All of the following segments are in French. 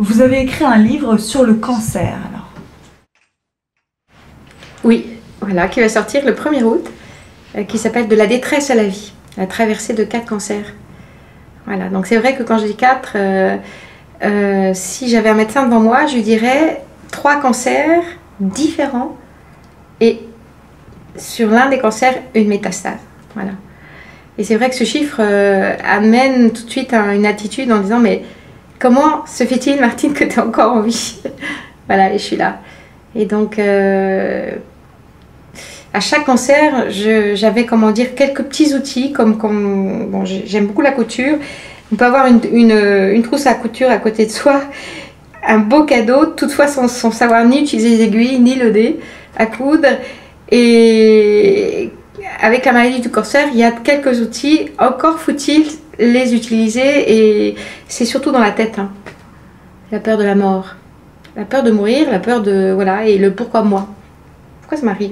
Vous avez écrit un livre sur le cancer, alors. Oui, voilà, qui va sortir le 1er août, qui s'appelle « De la détresse à la vie », la traversée de 4 cancers. Voilà, donc c'est vrai que quand je dis 4, si j'avais un médecin devant moi, je lui dirais 3 cancers différents et sur l'un des cancers, une métastase. Voilà. Et c'est vrai que ce chiffre amène tout de suite à une attitude en disant « Mais comment se fait-il, Martine, que tu es encore en vie ?» Voilà, et je suis là. Et donc, à chaque cancer, j'avais, comment dire, quelques petits outils, comme bon, j'aime beaucoup la couture. On peut avoir une trousse à couture à côté de soi, un beau cadeau, toutefois sans savoir ni utiliser les aiguilles, ni le dé à coudre. Et avec la maladie du cancer, il y a quelques outils, encore faut-il les utiliser, et c'est surtout dans la tête. Hein. La peur de la mort, la peur de mourir, la peur de... Voilà, et le pourquoi moi. Pourquoi ça m'arrive?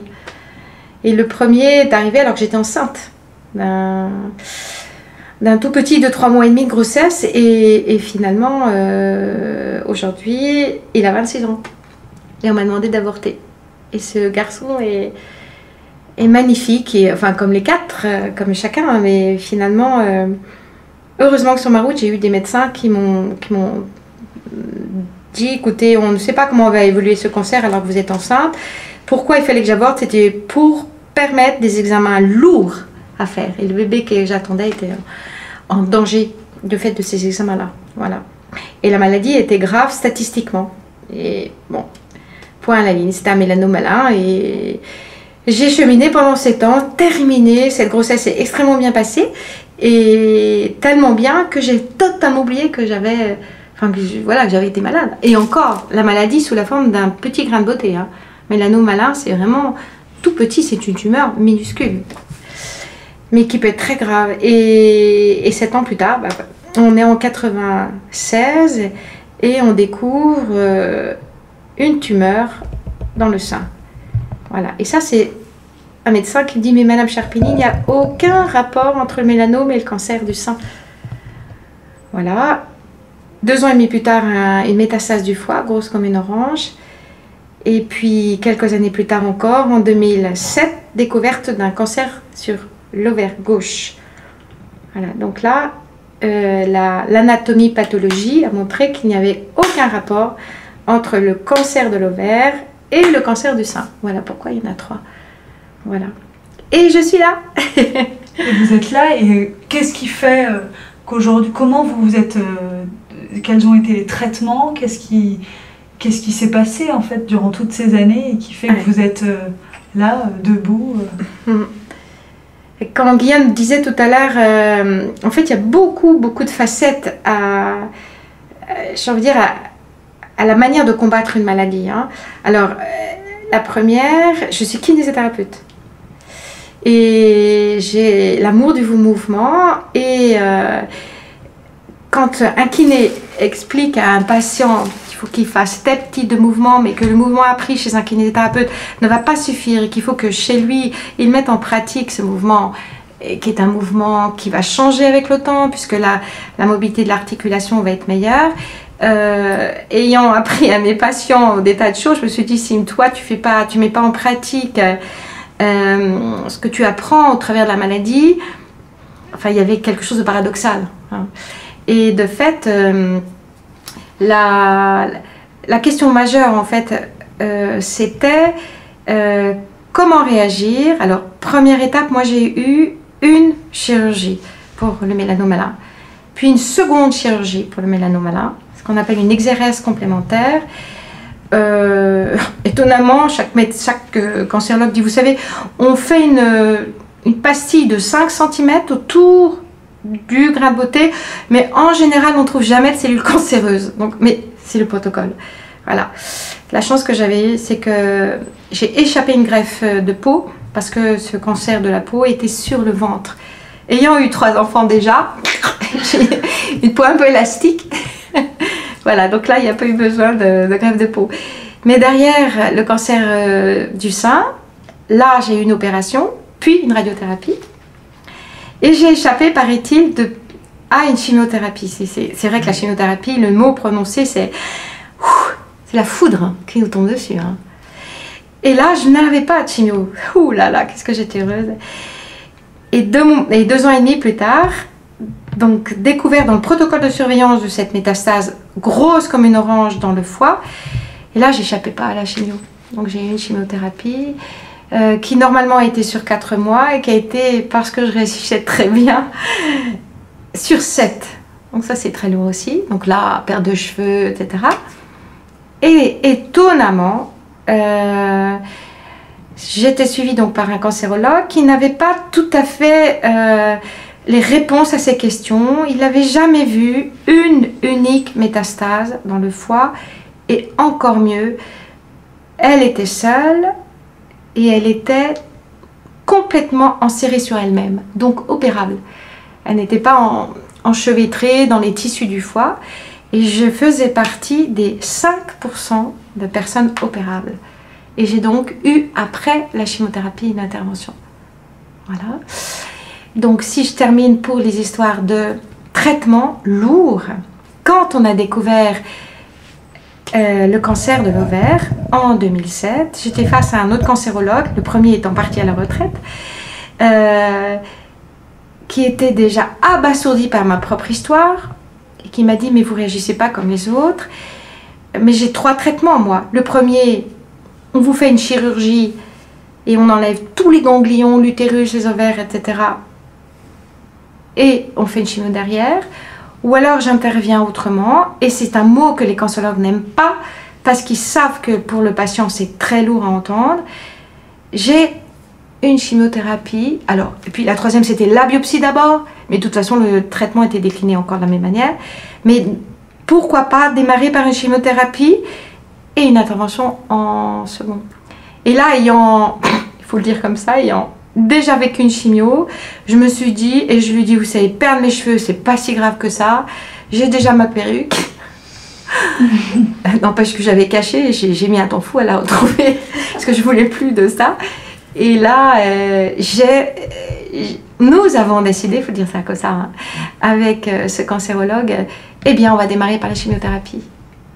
Et le premier est arrivé alors que j'étais enceinte d'un tout petit de 3 mois et demi de grossesse, et finalement, aujourd'hui, il a 26 ans. Et on m'a demandé d'avorter. Et ce garçon est magnifique, et, enfin comme les 4, comme chacun, hein, mais finalement, heureusement que sur ma route, j'ai eu des médecins qui m'ont dit, écoutez, on ne sait pas comment va évoluer ce cancer alors que vous êtes enceinte. Pourquoi il fallait que j'avorte? C'était pour permettre des examens lourds à faire. Et le bébé que j'attendais était en danger de fait de ces examens-là. Voilà. Et la maladie était grave statistiquement. Et bon, point à la ligne, c'était un mélanome malin. Et j'ai cheminé pendant 7 ans, terminé. Cette grossesse est extrêmement bien passée. Et tellement bien que j'ai totalement oublié que j'avais... Enfin, voilà, que j'avais été malade. Et encore, la maladie sous la forme d'un petit grain de beauté. Hein. Mélanome malin, c'est vraiment tout petit, c'est une tumeur minuscule, mais qui peut être très grave. Et 7 ans plus tard, bah, on est en 96 et on découvre une tumeur dans le sein. Voilà. Et ça, c'est un médecin qui me dit, mais Madame Charpigny, il n'y a aucun rapport entre le mélanome et le cancer du sein. Voilà. 2 ans et demi plus tard, une métastase du foie, grosse comme une orange. Et puis, quelques années plus tard encore, en 2007, découverte d'un cancer sur l'ovaire gauche. Voilà, donc là, l'anatomie pathologie a montré qu'il n'y avait aucun rapport entre le cancer de l'ovaire et le cancer du sein. Voilà pourquoi il y en a 3. Voilà. Et je suis là. Et vous êtes là, et qu'est-ce qui fait qu'aujourd'hui, comment vous vous êtes... quels ont été les traitements? Qu'est-ce qui s'est passé en fait durant toutes ces années et qui fait que vous êtes là, debout Comme Guillaume disait tout à l'heure, en fait il y a beaucoup de facettes j'ai envie de dire, à la manière de combattre une maladie. Hein. Alors, la première, je suis kinésithérapeute. Et j'ai l'amour du mouvement, et quand un kiné explique à un patient qu'il faut qu'il fasse tel type de mouvement, mais que le mouvement appris chez un kinésithérapeute ne va pas suffire, et qu'il faut que chez lui, il mette en pratique ce mouvement, qui est un mouvement qui va changer avec le temps, puisque la mobilité de l'articulation va être meilleure. Ayant appris à mes patients des tas de choses, je me suis dit, si toi tu mets pas en pratique ce que tu apprends au travers de la maladie, enfin il y avait quelque chose de paradoxal. Hein. Et de fait, la question majeure en fait, c'était comment réagir. Alors première étape, moi j'ai eu une chirurgie pour le mélanome malin, puis une seconde chirurgie pour le mélanome malin, ce qu'on appelle une exérèse complémentaire. Étonnamment, chaque cancérologue dit, vous savez, on fait une pastille de 5 cm autour du grain de beauté, mais en général on ne trouve jamais de cellules cancéreuses, donc, mais c'est le protocole. Voilà. La chance que j'avais eue, c'est que j'ai échappé une greffe de peau, parce que ce cancer de la peau était sur le ventre. Ayant eu 3 enfants déjà, j'ai une peau un peu élastique. Voilà, donc là, il n'y a pas eu besoin de greffe de peau. Mais derrière le cancer du sein, là, j'ai eu une opération, puis une radiothérapie. Et j'ai échappé, paraît-il, à une chimiothérapie. C'est vrai que la chimiothérapie, le mot prononcé, c'est la foudre hein, qui nous tombe dessus. Hein. Et là, je n'avais pas de chimio. Ouh là là, qu'est-ce que j'étais heureuse. Et 2 ans et demi plus tard, donc découvert dans le protocole de surveillance de cette métastase grosse comme une orange dans le foie. Et là, j'échappais pas à la chimio. Donc j'ai eu une chimiothérapie qui normalement était sur 4 mois et qui a été, parce que je réussissais très bien, sur 7. Donc ça, c'est très lourd aussi. Donc là, perte de cheveux, etc. Et étonnamment, j'étais suivie donc par un cancérologue qui n'avait pas tout à fait les réponses à ces questions. Il n'avait jamais vu une unique métastase dans le foie. Et encore mieux, elle était seule et elle était complètement enserrée sur elle-même, donc opérable. Elle n'était pas enchevêtrée dans les tissus du foie. Et je faisais partie des 5% de personnes opérables. Et j'ai donc eu, après la chimiothérapie, une intervention. Voilà. Donc, si je termine pour les histoires de traitement lourd, quand on a découvert le cancer de l'ovaire en 2007, j'étais face à un autre cancérologue, le premier étant parti à la retraite, qui était déjà abasourdi par ma propre histoire, et qui m'a dit « mais vous réagissez pas comme les autres ». Mais j'ai 3 traitements, moi. Le premier, on vous fait une chirurgie et on enlève tous les ganglions, l'utérus, les ovaires, etc. Et on fait une chimio derrière. Ou alors j'interviens autrement, et c'est un mot que les cancérologues n'aiment pas, parce qu'ils savent que pour le patient c'est très lourd à entendre. J'ai une chimiothérapie, alors, et puis la troisième c'était la biopsie d'abord, mais de toute façon le traitement était décliné encore de la même manière. Mais pourquoi pas démarrer par une chimiothérapie et une intervention en second. Et là, ayant, il faut le dire comme ça, ayant déjà vécu une chimio, je me suis dit, et je lui dis, vous savez, perdre mes cheveux, c'est pas si grave que ça. J'ai déjà ma perruque. N'empêche que j'avais caché, j'ai mis un temps fou à la retrouver, parce que je voulais plus de ça. Et là, nous avons décidé, il faut dire ça comme ça, hein, avec ce cancérologue, eh bien, on va démarrer par la chimiothérapie.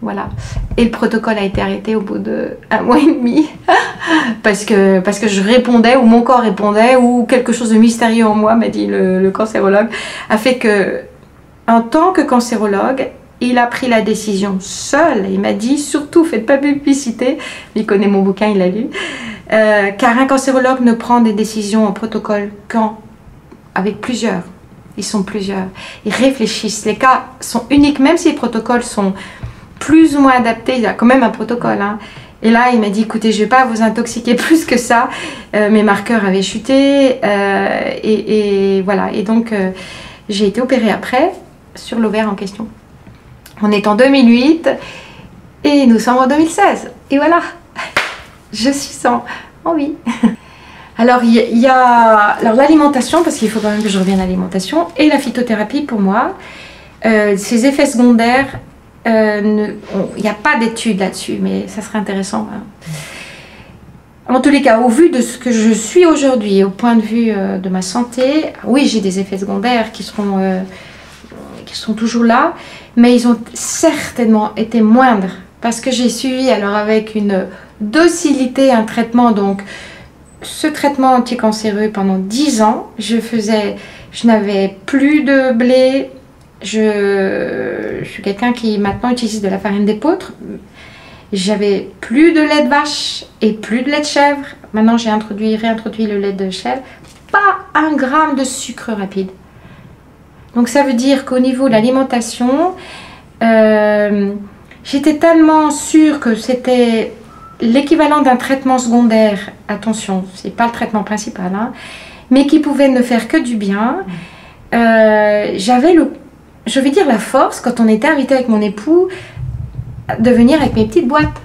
Voilà. Et le protocole a été arrêté au bout d'1 mois et demi parce que je répondais, ou mon corps répondait, ou quelque chose de mystérieux en moi, m'a dit le cancérologue, a fait que, en tant que cancérologue, il a pris la décision seul. Il m'a dit, surtout, faites pas publicité. Il connaît mon bouquin, il l'a lu. Car un cancérologue ne prend des décisions en protocole avec plusieurs. Ils sont plusieurs. Ils réfléchissent. Les cas sont uniques, même si les protocoles sont plus ou moins adaptés, il y a quand même un protocole. Hein. Et là, il m'a dit, écoutez, je ne vais pas vous intoxiquer plus que ça. Mes marqueurs avaient chuté. Et voilà. Et donc, j'ai été opérée après sur l'ovaire en question. On est en 2008 et nous sommes en 2016. Et voilà, je suis sans envie. Alors, il y a l'alimentation, parce qu'il faut quand même que je revienne à l'alimentation, et la phytothérapie pour moi. Ces effets secondaires, il n'y a pas d'études là-dessus, mais ça serait intéressant. Hein. En tous les cas, au vu de ce que je suis aujourd'hui, au point de vue de ma santé, oui, j'ai des effets secondaires qui sont toujours là, mais ils ont certainement été moindres, parce que j'ai suivi alors avec une docilité un traitement, donc ce traitement anticancéreux pendant 10 ans, je n'avais plus de blé. Je suis quelqu'un qui maintenant utilise de la farine d'épeautre. J'avais plus de lait de vache et plus de lait de chèvre. Maintenant, j'ai réintroduit le lait de chèvre. Pas 1 gramme de sucre rapide. Donc, ça veut dire qu'au niveau de l'alimentation, j'étais tellement sûre que c'était l'équivalent d'un traitement secondaire. Attention, c'est pas le traitement principal, hein, mais qui pouvait ne faire que du bien. J'avais je vais dire la force, quand on était invité avec mon époux, de venir avec mes petites boîtes.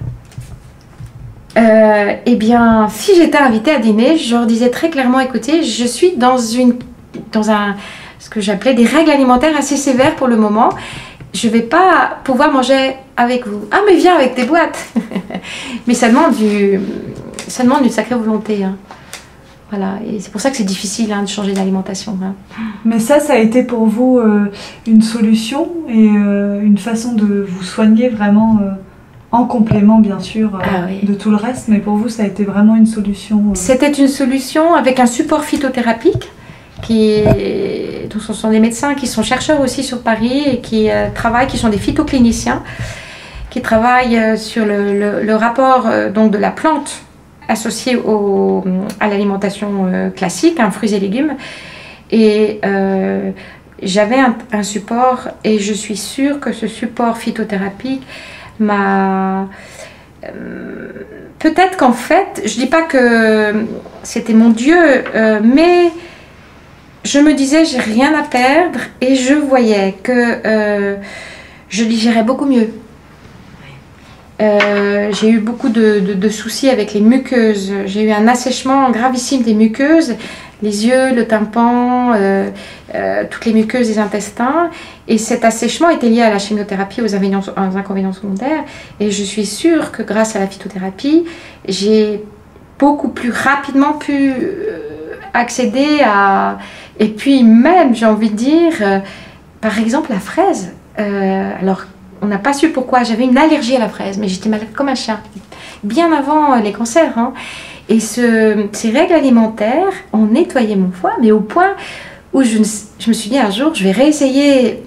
Eh bien, si j'étais invitée à dîner, je leur disais très clairement, écoutez, je suis dans ce que j'appelais des règles alimentaires assez sévères pour le moment. Je ne vais pas pouvoir manger avec vous. Ah, mais viens avec tes boîtes. Mais ça demande une sacrée volonté. Hein. Voilà, et c'est pour ça que c'est difficile de changer d'alimentation. Mais ça a été pour vous une solution et une façon de vous soigner vraiment en complément, bien sûr, oui. de tout le reste. Mais pour vous, ça a été vraiment une solution. C'était une solution avec un support phytothérapique. Donc ce sont des médecins qui sont chercheurs aussi sur Paris et qui travaillent, qui sont des phytocliniciens, qui travaillent sur le rapport donc de la plante associée à l'alimentation classique, fruits et légumes. Et j'avais un support, et je suis sûre que ce support phytothérapeutique m'a... peut-être qu'en fait, je ne dis pas que c'était mon Dieu, mais je me disais, j'ai rien à perdre, et je voyais que je digérais beaucoup mieux. J'ai eu beaucoup de soucis avec les muqueuses. J'ai eu un assèchement gravissime des muqueuses, les yeux, le tympan, toutes les muqueuses des intestins. Et cet assèchement était lié à la chimiothérapie, aux inconvénients secondaires. Et je suis sûre que grâce à la phytothérapie, j'ai beaucoup plus rapidement pu accéder à... Et puis même, j'ai envie de dire, par exemple, la fraise. Alors, on n'a pas su pourquoi. J'avais une allergie à la fraise, mais j'étais malade comme un chien, bien avant les cancers. Et ces règles alimentaires ont nettoyé mon foie, mais au point où je me suis dit un jour, je vais réessayer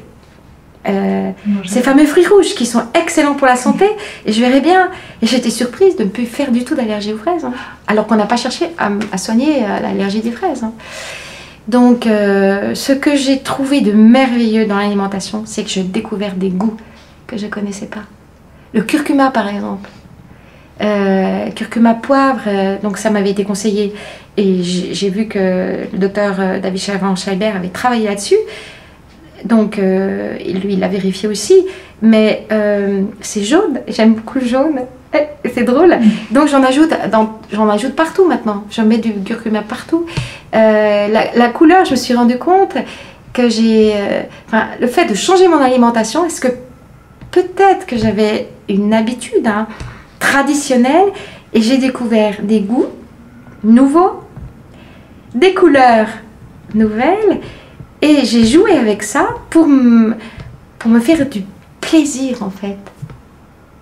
ces fameux fruits rouges qui sont excellents pour la santé, et je verrai bien. Et j'étais surprise de ne plus faire du tout d'allergie aux fraises, alors qu'on n'a pas cherché à soigner l'allergie des fraises. Donc, ce que j'ai trouvé de merveilleux dans l'alimentation, c'est que j'ai découvert des goûts que je ne connaissais pas. Le curcuma, par exemple. Curcuma poivre, donc ça m'avait été conseillé. Et j'ai vu que le docteur David Schreiber avait travaillé là-dessus. Donc, lui, il l'a vérifié aussi. Mais c'est jaune. J'aime beaucoup le jaune. C'est drôle. Donc, j'en ajoute partout maintenant. Je mets du curcuma partout. La couleur, je me suis rendu compte que le fait de changer mon alimentation, est-ce que peut-être que j'avais une habitude traditionnelle, et j'ai découvert des goûts nouveaux, des couleurs nouvelles, et j'ai joué avec ça pour me faire du plaisir, en fait.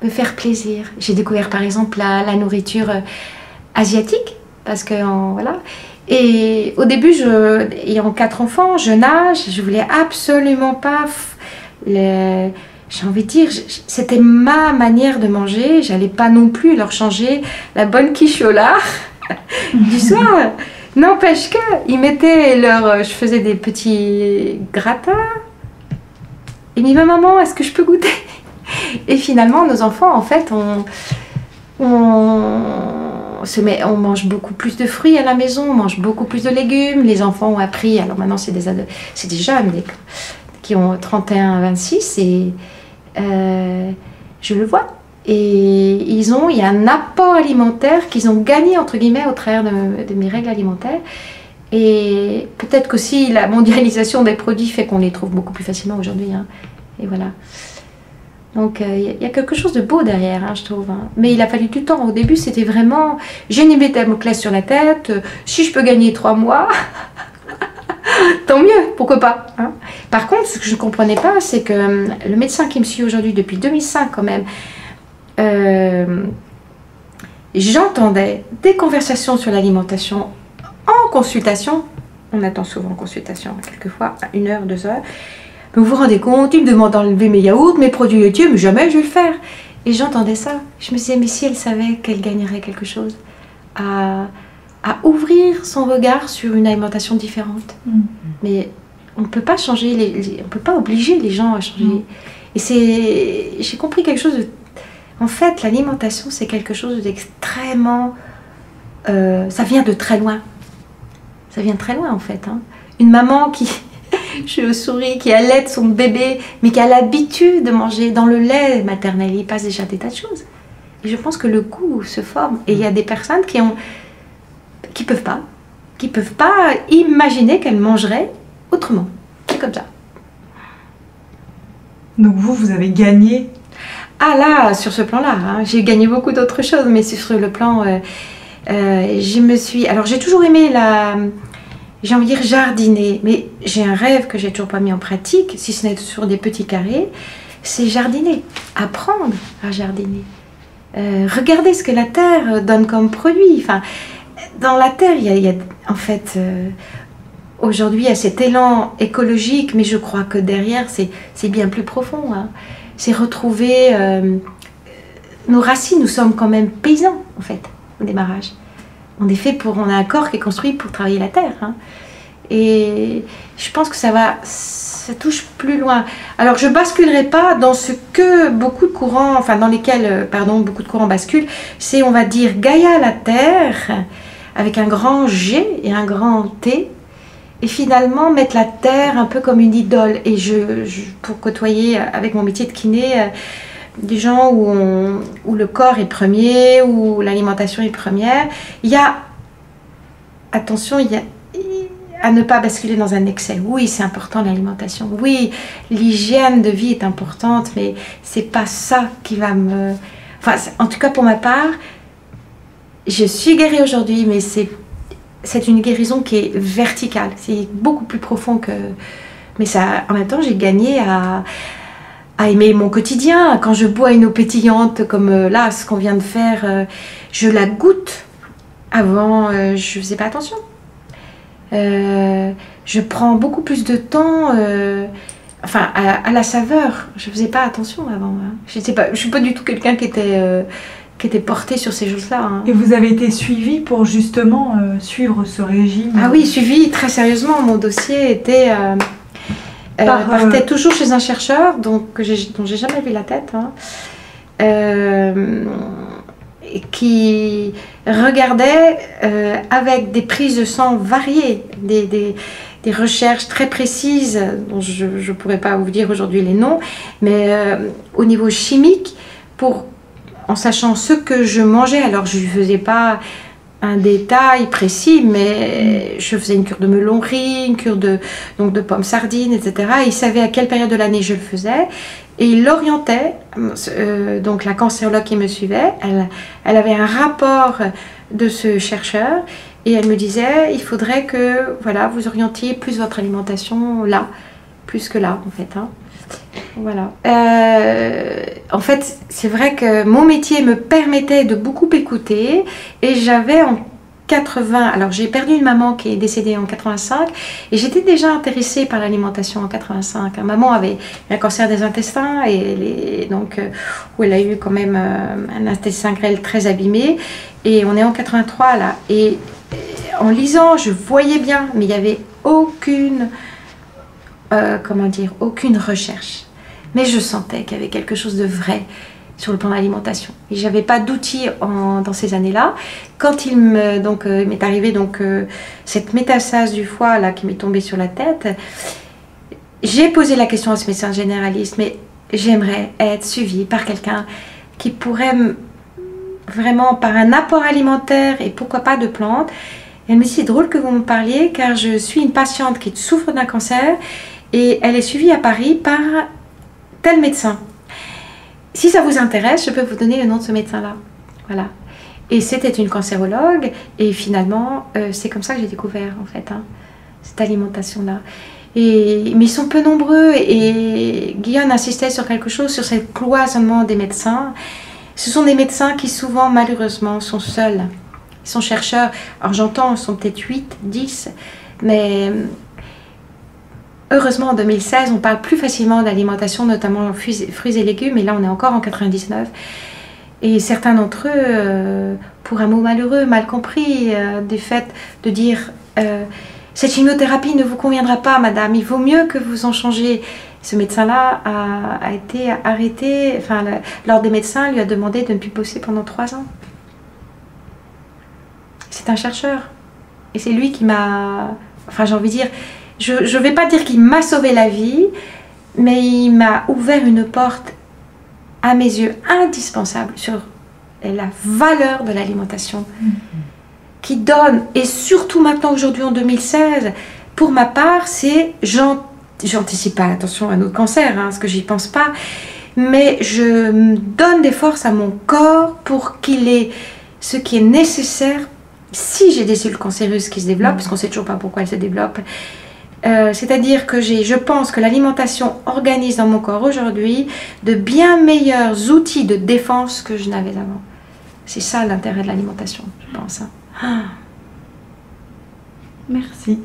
Me faire plaisir. J'ai découvert par exemple la nourriture asiatique, parce que voilà. Et au début, ayant 4 enfants, jeune âge, je voulais absolument pas j'ai envie de dire, c'était ma manière de manger. J'allais pas non plus leur changer la bonne quiche au lard du soir. N'empêche que ils mettaient je faisais des petits gratins. Et ils me disaient, maman, est-ce que je peux goûter? Et finalement, nos enfants, en fait, on mange beaucoup plus de fruits à la maison, on mange beaucoup plus de légumes. Les enfants ont appris, alors maintenant c'est des jeunes qui ont 31, 26, et je le vois. Et il y a un apport alimentaire qu'ils ont gagné, entre guillemets, au travers de mes règles alimentaires. Et peut-être qu'aussi la mondialisation des produits fait qu'on les trouve beaucoup plus facilement aujourd'hui. Et voilà. Donc il y a quelque chose de beau derrière, je trouve. Mais il a fallu du temps. Au début, c'était vraiment... J'ai une épée Damoclès sur la tête. Si je peux gagner 3 mois, tant mieux, pourquoi pas. Par contre, ce que je ne comprenais pas, c'est que le médecin qui me suit aujourd'hui, depuis 2005 quand même, j'entendais des conversations sur l'alimentation en consultation. On attend souvent en consultation, quelquefois à 1 heure, 2 heures. Mais vous vous rendez compte, il me demande d'enlever mes yaourts, mes produits laitiers, mais jamais je vais le faire. Et j'entendais ça. Je me disais, mais si elle savait qu'elle gagnerait quelque chose à ouvrir son regard sur une alimentation différente. Mais on ne peut pas changer, on ne peut pas obliger les gens à changer. Et j'ai compris quelque chose de... En fait, l'alimentation, c'est quelque chose d'extrêmement... ça vient de très loin. Ça vient de très loin, en fait. Une maman qui... Je souris, qui allaite son bébé, mais qui a l'habitude de manger dans le lait maternel. Il passe déjà des tas de choses. Et je pense que le goût se forme. Et il y a des personnes qui peuvent pas imaginer qu'elles mangeraient autrement. C'est comme ça. Donc vous avez gagné. Ah là, sur ce plan-là, j'ai gagné beaucoup d'autres choses, mais sur le plan Alors j'ai toujours aimé j'ai envie de dire jardiner, mais j'ai un rêve que j'ai toujours pas mis en pratique, si ce n'est sur des petits carrés, c'est jardiner, apprendre à jardiner. Regarder ce que la terre donne comme produit. Enfin, dans la terre, il y a en fait, aujourd'hui, il y a cet élan écologique, mais je crois que derrière, c'est bien plus profond. Hein. C'est retrouver nos racines. Nous sommes quand même paysans, en fait, au démarrage. On a un corps qui est construit pour travailler la terre. Hein. Et je pense que ça touche plus loin. Alors, je basculerai pas dans ce que beaucoup de courants, enfin, dans lesquels, beaucoup de courants basculent, c'est, on va dire, Gaïa, la terre, avec un grand G et un grand T, et finalement mettre la terre un peu comme une idole. Et pour côtoyer avec mon métier de kiné, des gens où le corps est premier, où l'alimentation est première, attention, à ne pas basculer dans un excès. Oui, c'est important l'alimentation. Oui, l'hygiène de vie est importante, mais c'est pas ça qui va me... Enfin, en tout cas pour ma part, je suis guérie aujourd'hui, mais c'est une guérison qui est verticale. C'est beaucoup plus profond que... Mais ça, en même temps, j'ai gagné à aimer mon quotidien. Quand je bois une eau pétillante comme là, ce qu'on vient de faire, je la goûte. Avant, je faisais pas attention. Je prends beaucoup plus de temps à la saveur. Je faisais pas attention avant. Hein. Je suis pas du tout quelqu'un qui était porté sur ces choses-là. Hein. Et vous avez été suivi pour justement suivre ce régime? Ah oui, suivi très sérieusement. Mon dossier était... partait toujours chez un chercheur dont j'ai jamais vu la tête, hein, qui regardait avec des prises de sang variées, des recherches très précises dont je ne pourrais pas vous dire aujourd'hui les noms, mais au niveau chimique, en sachant ce que je mangeais. Alors je ne faisais pas un détail précis, mais je faisais une cure de melon riz, une cure de pommes sardines, etc. Et il savait à quelle période de l'année je le faisais. Et il l'orientait, donc la cancérologue qui me suivait, elle avait un rapport de ce chercheur et elle me disait, il faudrait que voilà, vous orientiez plus votre alimentation là, plus que là en fait. Hein. Voilà. En fait, c'est vrai que mon métier me permettait de beaucoup écouter et j'avais en 80, alors j'ai perdu une maman qui est décédée en 85 et j'étais déjà intéressée par l'alimentation en 85. Maman avait un cancer des intestins et donc où elle a eu quand même un intestin grêle très abîmé et on est en 83 là et en lisant je voyais bien mais il n'y avait aucune aucune recherche. Mais je sentais qu'il y avait quelque chose de vrai sur le plan de l'alimentation. Et je n'avais pas d'outils dans ces années-là. Quand il m'est arrivé cette métastase du foie là, qui m'est tombée sur la tête, j'ai posé la question à ce médecin généraliste, mais j'aimerais être suivie par quelqu'un qui pourrait vraiment, par un apport alimentaire et pourquoi pas de plantes. Et elle me dit, c'est drôle que vous me parliez car je suis une patiente qui souffre d'un cancer et elle est suivie à Paris par tel médecin. Si ça vous intéresse, je peux vous donner le nom de ce médecin-là. Voilà. Et c'était une cancérologue et finalement, c'est comme ça que j'ai découvert en fait, hein, cette alimentation-là. Mais ils sont peu nombreux et Guillaume insistait sur quelque chose, sur ce cloisonnement des médecins. Ce sont des médecins qui souvent, malheureusement, sont seuls. Ils sont chercheurs. Alors j'entends, ils sont peut-être 8, 10, mais... Heureusement, en 2016, on parle plus facilement d'alimentation, notamment fruits et légumes, et là, on est encore en 99. Et certains d'entre eux, pour un mot malheureux, mal compris, du fait de dire cette chimiothérapie ne vous conviendra pas, madame, il vaut mieux que vous en changiez. Ce médecin-là a été arrêté, enfin, l'ordre des médecins lui a demandé de ne plus bosser pendant 3 ans. C'est un chercheur. Et c'est lui qui m'a... Enfin, j'ai envie de dire... Je ne vais pas dire qu'il m'a sauvé la vie, mais il m'a ouvert une porte, à mes yeux, indispensable sur la valeur de l'alimentation qui donne, et surtout maintenant, aujourd'hui, en 2016, pour ma part, c'est, j'anticipe pas, attention, un autre cancer, hein, parce que j'y pense pas, mais je donne des forces à mon corps pour qu'il ait ce qui est nécessaire si j'ai des cellules cancéreuses qui se développent, parce qu'on ne sait toujours pas pourquoi elles se développent, c'est-à-dire que je pense que l'alimentation organise dans mon corps aujourd'hui de bien meilleurs outils de défense que je n'avais avant. C'est ça l'intérêt de l'alimentation, je pense. Hein. Merci.